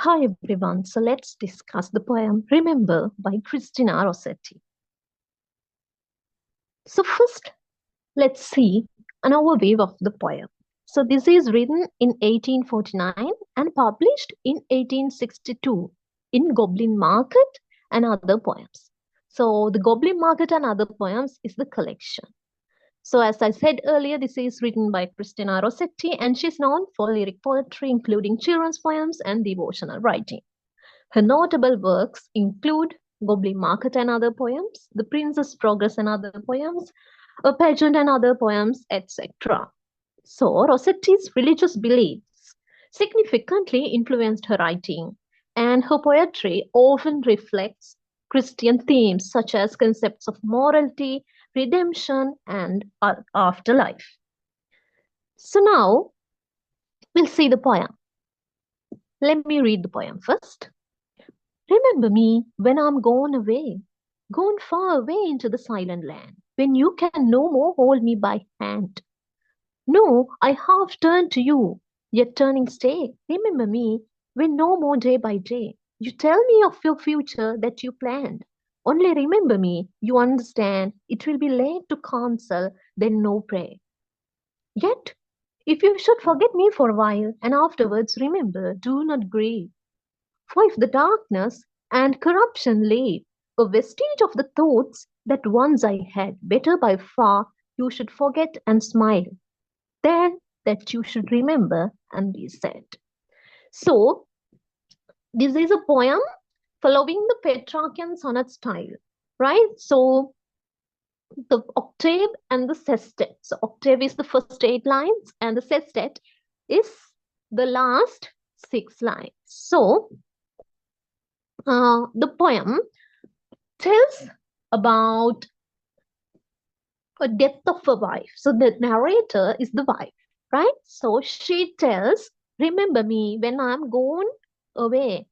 Hi everyone, so let's discuss the poem Remember by Christina Rossetti. So first, let's see an overview of the poem. So this is written in 1849 and published in 1862 in Goblin Market and other poems. So the Goblin Market and other poems is the collection. So as I said earlier, this is written by Christina Rossetti and she's known for lyric poetry, including children's poems and devotional writing. Her notable works include Goblin Market and other poems, The Princess Progress and other poems, A Pageant and other poems, etc. So Rossetti's religious beliefs significantly influenced her writing, and her poetry often reflects Christian themes such as concepts of morality, redemption, and afterlife. So now we'll see the poem. Let me read the poem first. Remember me when I'm gone away, gone far away into the silent land, when you can no more hold me by hand. No, I half turn to you, yet turning stay. Remember me when no more day by day. You tell me of your future that you planned. Only remember me, you understand, it will be late to counsel, then no pray. Yet, if you should forget me for a while, and afterwards remember, do not grieve. For if the darkness and corruption leave a vestige of the thoughts that once I had, better by far you should forget and smile, than that you should remember and be sad. So, this is a poem following the Petrarchian sonnet style, right? So, the octave and the sestet. So, octave is the first 8 lines, and the sestet is the last 6 lines. So, the poem tells about a death of a wife. So the narrator is the wife, right? So she tells, remember me when I'm gone away.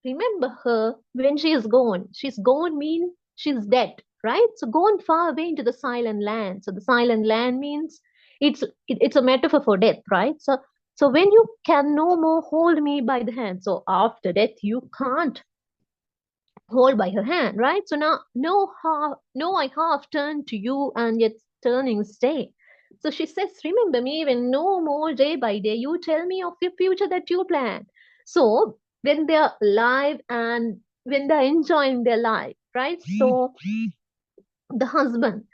Remember her when she is gone. She's gone means she's dead, right? So gone far away into the silent land. So the silent land means it's a metaphor for death, right? So when you can no more hold me by the hand, so after death you can't hold by her hand, right? So now, no, I half turn to you and yet turning stay. So she says, remember me when no more day by day you tell me of your future that you plan. So when they're alive and when they're enjoying their life, right? So the husband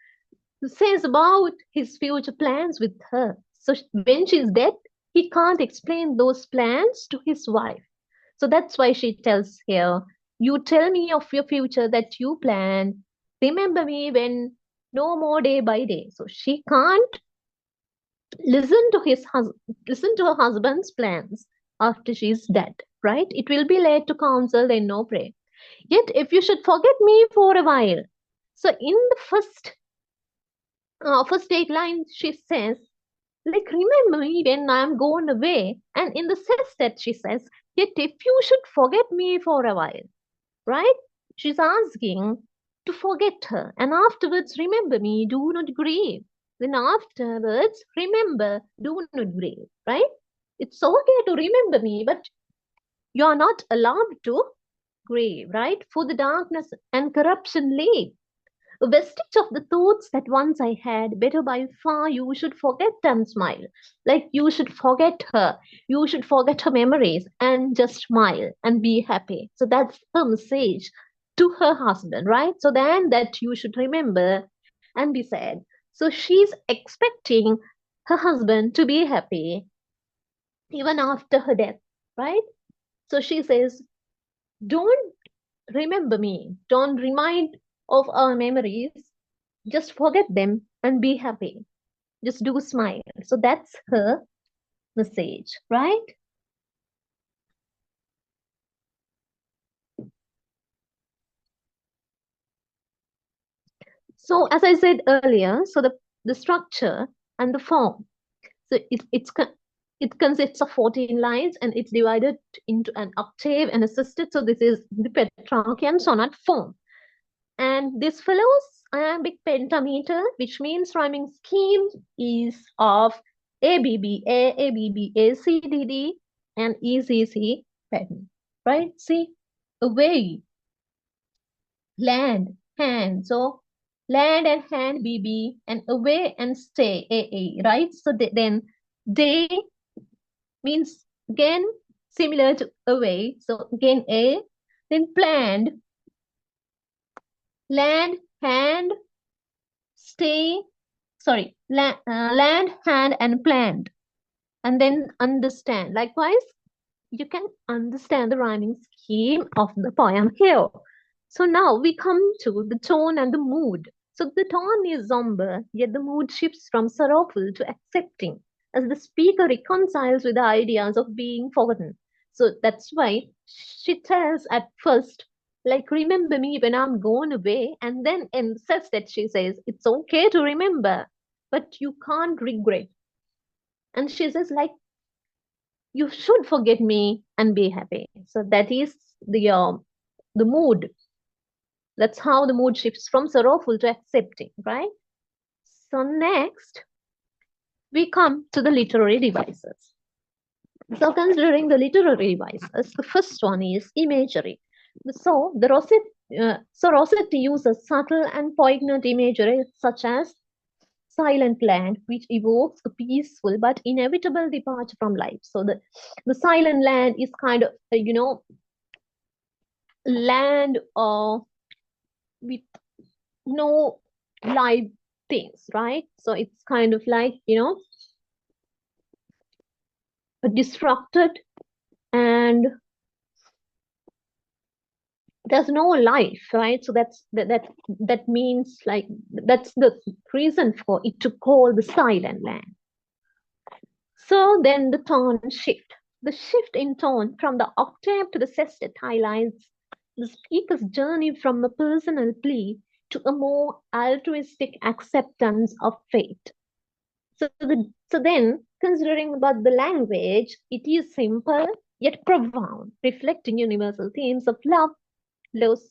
says about his future plans with her. So when she's dead, he can't explain those plans to his wife. So that's why she tells here, you tell me of your future that you plan. Remember me when no more day by day. So she can't listen to her husband's plans after she's dead, right? It will be late to counsel, then no pray. Yet if you should forget me for a while. So in the first 8 lines, she says, like, remember me when I'm gone away. And in the sestet, she says, yet if you should forget me for a while, right? She's asking to forget her. And afterwards, remember me, do not grieve. Then afterwards, remember, do not grieve, right? It's okay to remember me, but you are not allowed to grieve, right? For the darkness and corruption leave. A vestige of the thoughts that once I had, better by far you should forget and smile. Like you should forget her. You should forget her memories and just smile and be happy. So that's her message to her husband, right? So then that you should remember and be sad. So she's expecting her husband to be happy even after her death, right? So she says, don't remember me. Don't remind of our memories, just forget them and be happy. Just do smile. So that's her message, right? So as I said earlier, so the structure and the form. So it consists of 14 lines and it's divided into an octave and a sestet. So this is the Petrarchian sonnet form. And this follows iambic pentameter, which means rhyming scheme is of ABBA, ABBA, CDD, and ECC pattern, right? See, away, land, hand. So land and hand, BB, and away and stay, AA, right? So then day means again similar to away. So again A, then planned, land, hand, stay, sorry, land, hand, and planned. And then understand. Likewise, you can understand the rhyming scheme of the poem here. So now we come to the tone and the mood. So the tone is somber, yet the mood shifts from sorrowful to accepting as the speaker reconciles with the ideas of being forgotten. So that's why she tells at first, like, remember me when I'm gone away, and then insists that she says, it's okay to remember, but you can't regret. And she says, like, you should forget me and be happy. So that is the mood. That's how the mood shifts from sorrowful to accepting, right? So next, we come to the literary devices. So considering the literary devices, the first one is imagery. Rossetti uses subtle and poignant imagery such as silent land, which evokes a peaceful but inevitable departure from life. So the silent land is kind of, land with no live things, right? So it's kind of like, disrupted, and there's no life, right? So that means, like, that's the reason for it to call the silent land. So then the tone shift. The shift in tone from the octave to the sestet highlights the speaker's journey from a personal plea to a more altruistic acceptance of fate. So then, considering about the language, it is simple yet profound, reflecting universal themes of love, loss,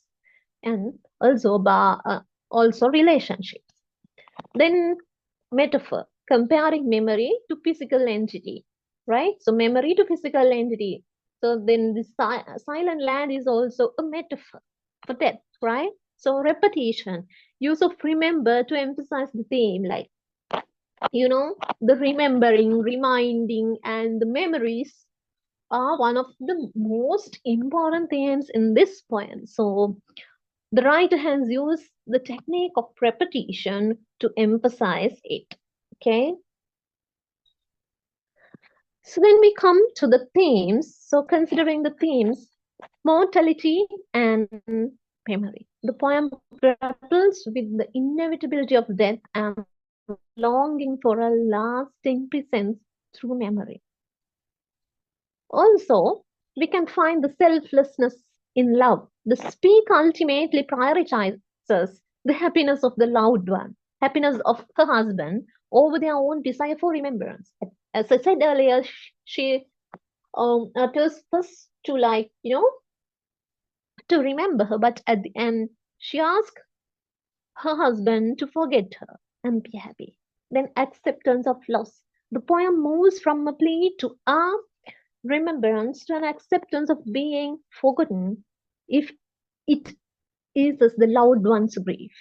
and also relationships. Then metaphor, comparing memory to physical entity, right? So memory to physical entity. So then the silent land is also a metaphor for death, right? So repetition, use of remember to emphasize the theme, like, the remembering, reminding, and the memories are one of the most important themes in this poem. So the writer has used the technique of repetition to emphasize it. Okay. So then we come to the themes. So considering the themes, mortality and memory. The poem grapples with the inevitability of death and longing for a lasting presence through memory. Also, we can find the selflessness in love. The speaker ultimately prioritizes the happiness of the loved one, happiness of her husband, over their own desire for remembrance. As I said earlier, she utters first to, like, to remember her, but at the end, she asks her husband to forget her and be happy. Then acceptance of loss. The poem moves from a plea to a remembrance to an acceptance of being forgotten if it is as the loved one's grief.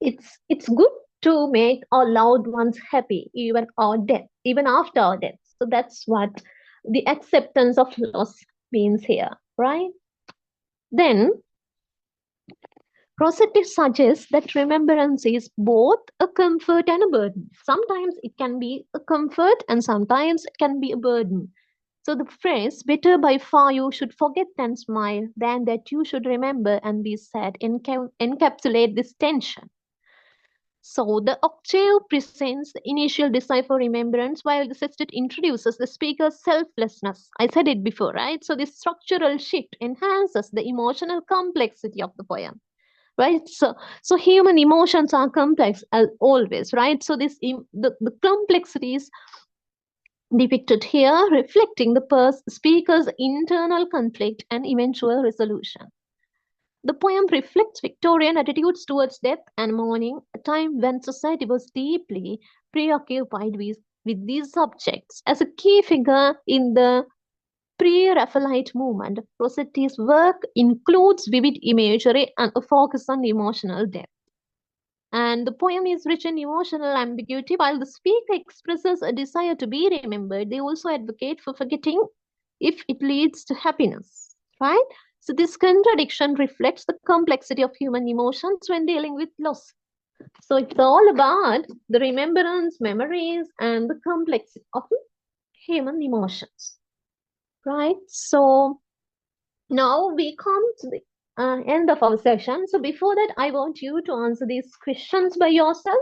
It's good to make our loved ones happy even after our death. So that's what the acceptance of loss means here, right? Then Rossetti suggests that remembrance is both a comfort and a burden. Sometimes it can be a comfort and sometimes it can be a burden. So the phrase, better by far you should forget and smile than that you should remember and be sad, encapsulate this tension. So the octave presents the initial desire for remembrance, while the sestet introduces the speaker's selflessness. I said it before, right? So this structural shift enhances the emotional complexity of the poem, right? So human emotions are complex as always, right? So the complexity is depicted here, reflecting the speaker's internal conflict and eventual resolution. The poem reflects Victorian attitudes towards death and mourning, a time when society was deeply preoccupied with with these subjects as a key figure in the Pre-Raphaelite movement. Rossetti's work includes vivid imagery and a focus on emotional depth. And the poem is rich in emotional ambiguity. While the speaker expresses a desire to be remembered, they also advocate for forgetting if it leads to happiness, right? So this contradiction reflects the complexity of human emotions when dealing with loss. So it's all about the remembrance, memories, and the complexity of human emotions, right? So now we come to the end of our session. So before that, I want you to answer these questions by yourself.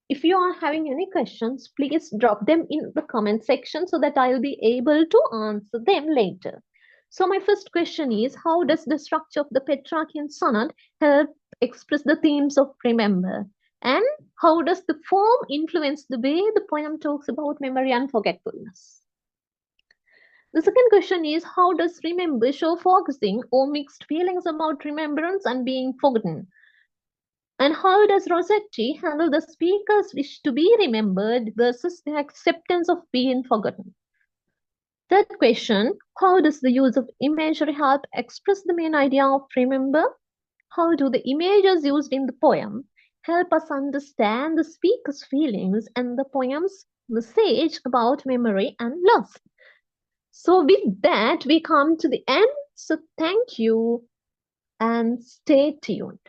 If you are having any questions, please drop them in the comment section so that I'll be able to answer them later. So my first question is, how does the structure of the Petrarchian sonnet help express the themes of remember? And how does the form influence the way the poem talks about memory and forgetfulness? The second question is, how does remember show focusing or mixed feelings about remembrance and being forgotten? And how does Rossetti handle the speaker's wish to be remembered versus the acceptance of being forgotten? Third question, how does the use of imagery help express the main idea of remember? How do the images used in the poem help us understand the speaker's feelings and the poem's message about memory and loss? So with that, we come to the end. So thank you and stay tuned.